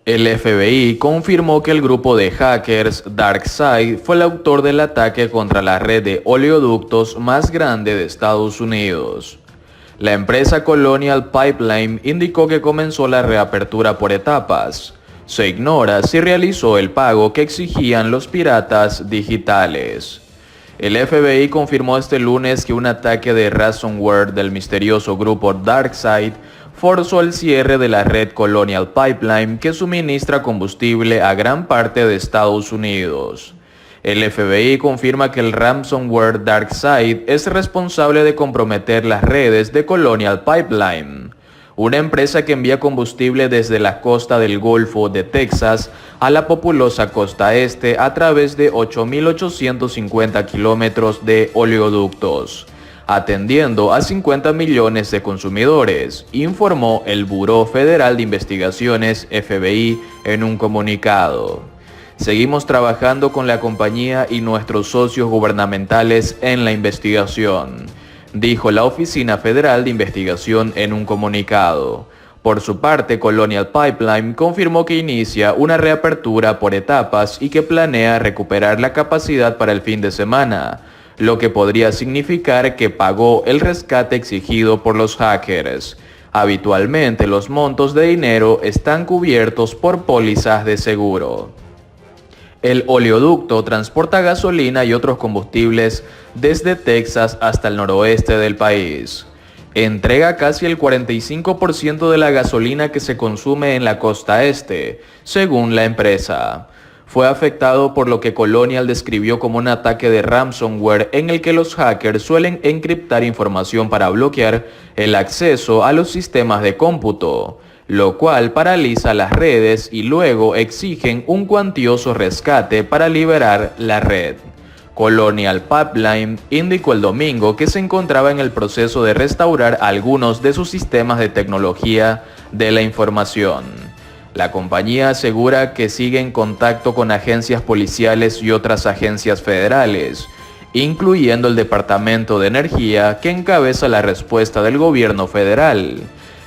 El FBI confirmó que el grupo de hackers DarkSide fue el autor del ataque contra la red de oleoductos más grande de Estados Unidos. La empresa Colonial Pipeline indicó que comenzó la reapertura por etapas. Se ignora si realizó el pago que exigían los piratas digitales. El FBI confirmó este lunes que un ataque de ransomware del misterioso grupo DarkSide forzó el cierre de la red Colonial Pipeline que suministra combustible a gran parte de Estados Unidos. El FBI confirma que el ransomware DarkSide es responsable de comprometer las redes de Colonial Pipeline, una empresa que envía combustible desde la costa del Golfo de Texas a la populosa costa este a través de 8.850 kilómetros de oleoductos, atendiendo a 50 millones de consumidores, informó el Buró Federal de Investigaciones FBI en un comunicado. Seguimos trabajando con la compañía y nuestros socios gubernamentales en la investigación, dijo la Oficina Federal de Investigación en un comunicado. Por su parte, Colonial Pipeline confirmó que inicia una reapertura por etapas y que planea recuperar la capacidad para el fin de semana, lo que podría significar que pagó el rescate exigido por los hackers. Habitualmente, los montos de dinero están cubiertos por pólizas de seguro. El oleoducto transporta gasolina y otros combustibles desde Texas hasta el noroeste del país. Entrega casi el 45% de la gasolina que se consume en la costa este, según la empresa. Fue afectado por lo que Colonial describió como un ataque de ransomware en el que los hackers suelen encriptar información para bloquear el acceso a los sistemas de cómputo, lo cual paraliza las redes y luego exigen un cuantioso rescate para liberar la red. Colonial Pipeline indicó el domingo que se encontraba en el proceso de restaurar algunos de sus sistemas de tecnología de la información. La compañía asegura que sigue en contacto con agencias policiales y otras agencias federales, incluyendo el Departamento de Energía que encabeza la respuesta del gobierno federal.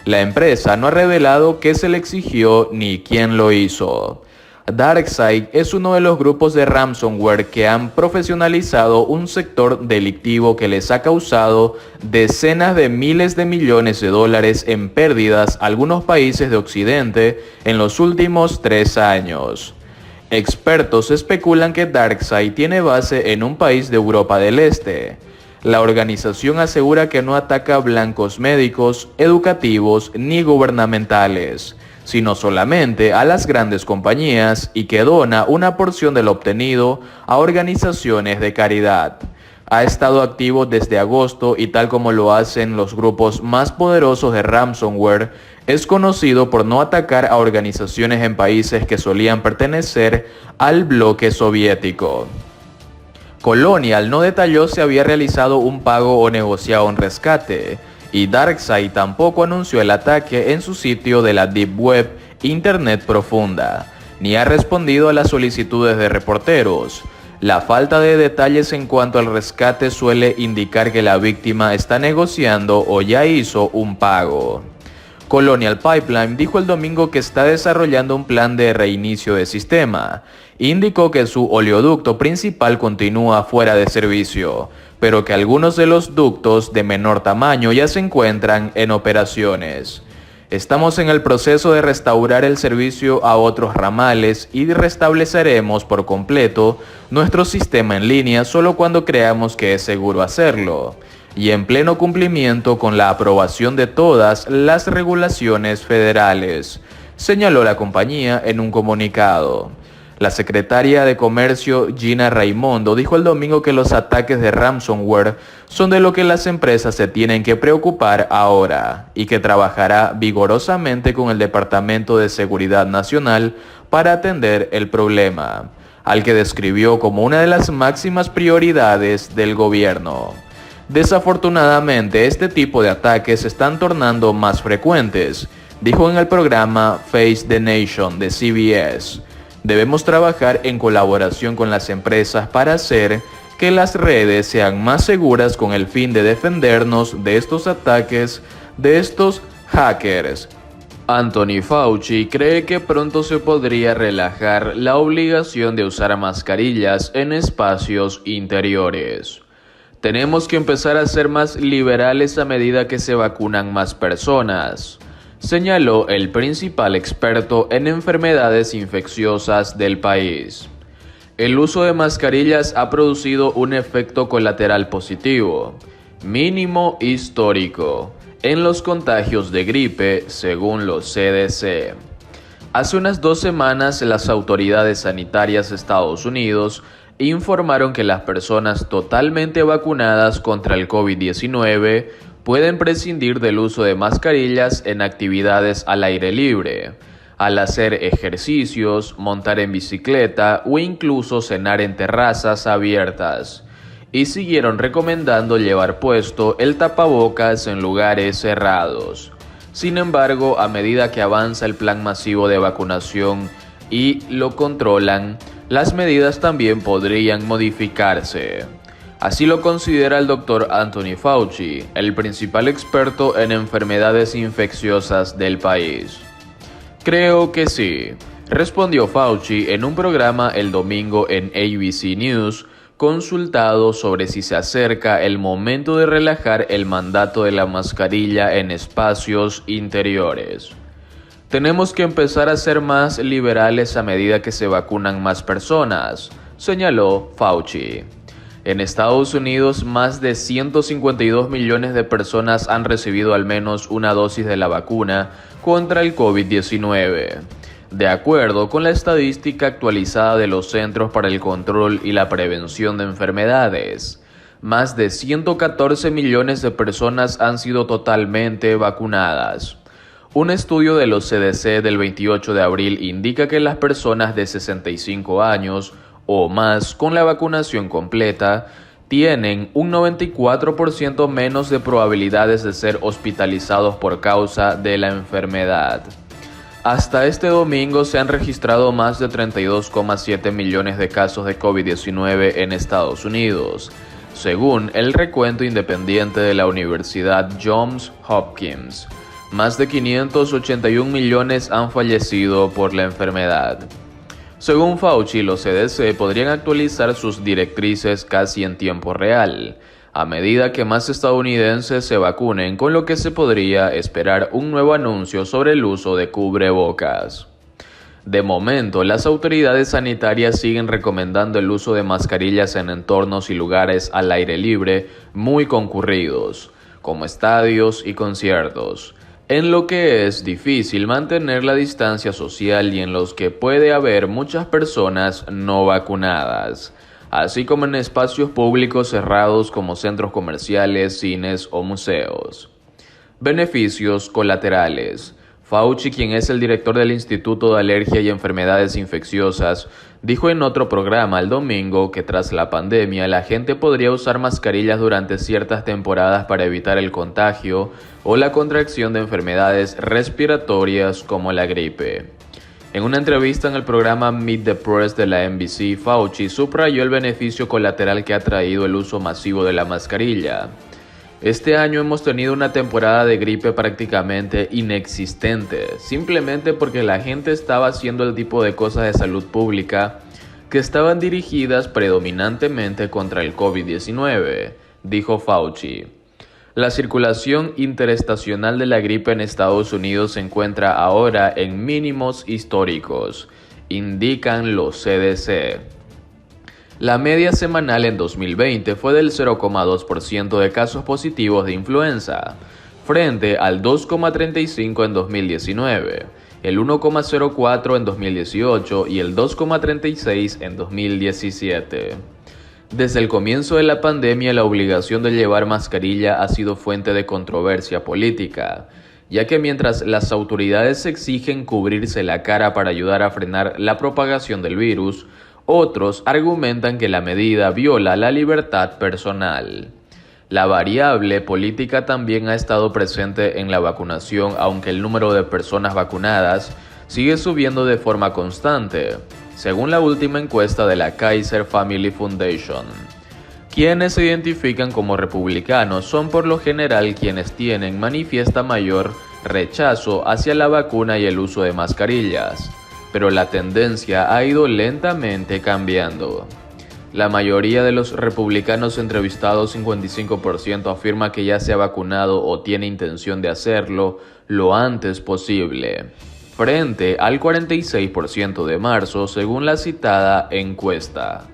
La empresa no ha revelado qué se le exigió ni quién lo hizo. DarkSide es uno de los grupos de ransomware que han profesionalizado un sector delictivo que les ha causado decenas de miles de millones de dólares en pérdidas a algunos países de Occidente en los últimos 3 años. Expertos especulan que DarkSide tiene base en un país de Europa del Este. La organización asegura que no ataca blancos médicos, educativos ni gubernamentales, sino solamente a las grandes compañías y que dona una porción de lo obtenido a organizaciones de caridad. Ha estado activo desde agosto y tal como lo hacen los grupos más poderosos de ransomware, es conocido por no atacar a organizaciones en países que solían pertenecer al bloque soviético. Colonial no detalló si había realizado un pago o negociado un rescate, y DarkSide tampoco anunció el ataque en su sitio de la Deep Web Internet Profunda, ni ha respondido a las solicitudes de reporteros. La falta de detalles en cuanto al rescate suele indicar que la víctima está negociando o ya hizo un pago. Colonial Pipeline dijo el domingo que está desarrollando un plan de reinicio de sistema. Indicó que su oleoducto principal continúa fuera de servicio, pero que algunos de los ductos de menor tamaño ya se encuentran en operaciones. Estamos en el proceso de restaurar el servicio a otros ramales y restableceremos por completo nuestro sistema en línea solo cuando creamos que es seguro hacerlo, y en pleno cumplimiento con la aprobación de todas las regulaciones federales, señaló la compañía en un comunicado. La secretaria de Comercio Gina Raimondo dijo el domingo que los ataques de ransomware son de lo que las empresas se tienen que preocupar ahora y que trabajará vigorosamente con el Departamento de Seguridad Nacional para atender el problema, al que describió como una de las máximas prioridades del gobierno. Desafortunadamente, este tipo de ataques se están tornando más frecuentes, dijo en el programa Face the Nation de CBS. Debemos trabajar en colaboración con las empresas para hacer que las redes sean más seguras con el fin de defendernos de estos ataques de estos hackers. Anthony Fauci cree que pronto se podría relajar la obligación de usar mascarillas en espacios interiores. Tenemos que empezar a ser más liberales a medida que se vacunan más personas, señaló el principal experto en enfermedades infecciosas del país. El uso de mascarillas ha producido un efecto colateral positivo, mínimo histórico, en los contagios de gripe, según los CDC. Hace unas 2 semanas, las autoridades sanitarias de Estados Unidos informaron que las personas totalmente vacunadas contra el COVID-19 pueden prescindir del uso de mascarillas en actividades al aire libre, al hacer ejercicios, montar en bicicleta o incluso cenar en terrazas abiertas, y siguieron recomendando llevar puesto el tapabocas en lugares cerrados. Sin embargo, a medida que avanza el plan masivo de vacunación y lo controlan, las medidas también podrían modificarse. Así lo considera el Dr. Anthony Fauci, el principal experto en enfermedades infecciosas del país. Creo que sí, respondió Fauci en un programa el domingo en ABC News, consultado sobre si se acerca el momento de relajar el mandato de la mascarilla en espacios interiores. Tenemos que empezar a ser más liberales a medida que se vacunan más personas, señaló Fauci. En Estados Unidos, más de 152 millones de personas han recibido al menos una dosis de la vacuna contra el COVID-19. De acuerdo con la estadística actualizada de los Centros para el Control y la Prevención de Enfermedades, más de 114 millones de personas han sido totalmente vacunadas. Un estudio de los CDC del 28 de abril indica que las personas de 65 años o más con la vacunación completa tienen un 94% menos de probabilidades de ser hospitalizados por causa de la enfermedad. Hasta este domingo se han registrado más de 32,7 millones de casos de COVID-19 en Estados Unidos, según el recuento independiente de la Universidad Johns Hopkins. Más de 581 millones han fallecido por la enfermedad. Según Fauci, los CDC podrían actualizar sus directrices casi en tiempo real, a medida que más estadounidenses se vacunen, con lo que se podría esperar un nuevo anuncio sobre el uso de cubrebocas. De momento, las autoridades sanitarias siguen recomendando el uso de mascarillas en entornos y lugares al aire libre muy concurridos, como estadios y conciertos, en lo que es difícil mantener la distancia social y en los que puede haber muchas personas no vacunadas, así como en espacios públicos cerrados como centros comerciales, cines o museos. Beneficios colaterales. Fauci, quien es el director del Instituto de Alergia y Enfermedades Infecciosas, dijo en otro programa el domingo que tras la pandemia la gente podría usar mascarillas durante ciertas temporadas para evitar el contagio o la contracción de enfermedades respiratorias como la gripe. En una entrevista en el programa Meet the Press de la NBC, Fauci subrayó el beneficio colateral que ha traído el uso masivo de la mascarilla. Este año hemos tenido una temporada de gripe prácticamente inexistente, simplemente porque la gente estaba haciendo el tipo de cosas de salud pública que estaban dirigidas predominantemente contra el COVID-19, dijo Fauci. La circulación interestacional de la gripe en Estados Unidos se encuentra ahora en mínimos históricos, indican los CDC. La media semanal en 2020 fue del 0,2% de casos positivos de influenza, frente al 2,35% en 2019, el 1,04% en 2018 y el 2,36% en 2017. Desde el comienzo de la pandemia, la obligación de llevar mascarilla ha sido fuente de controversia política, ya que mientras las autoridades exigen cubrirse la cara para ayudar a frenar la propagación del virus, otros argumentan que la medida viola la libertad personal. La variable política también ha estado presente en la vacunación, aunque el número de personas vacunadas sigue subiendo de forma constante, según la última encuesta de la Kaiser Family Foundation. Quienes se identifican como republicanos son por lo general quienes tienen manifiesta mayor rechazo hacia la vacuna y el uso de mascarillas, pero la tendencia ha ido lentamente cambiando. La mayoría de los republicanos entrevistados, 55%, afirma que ya se ha vacunado o tiene intención de hacerlo lo antes posible, frente al 46% de marzo, según la citada encuesta.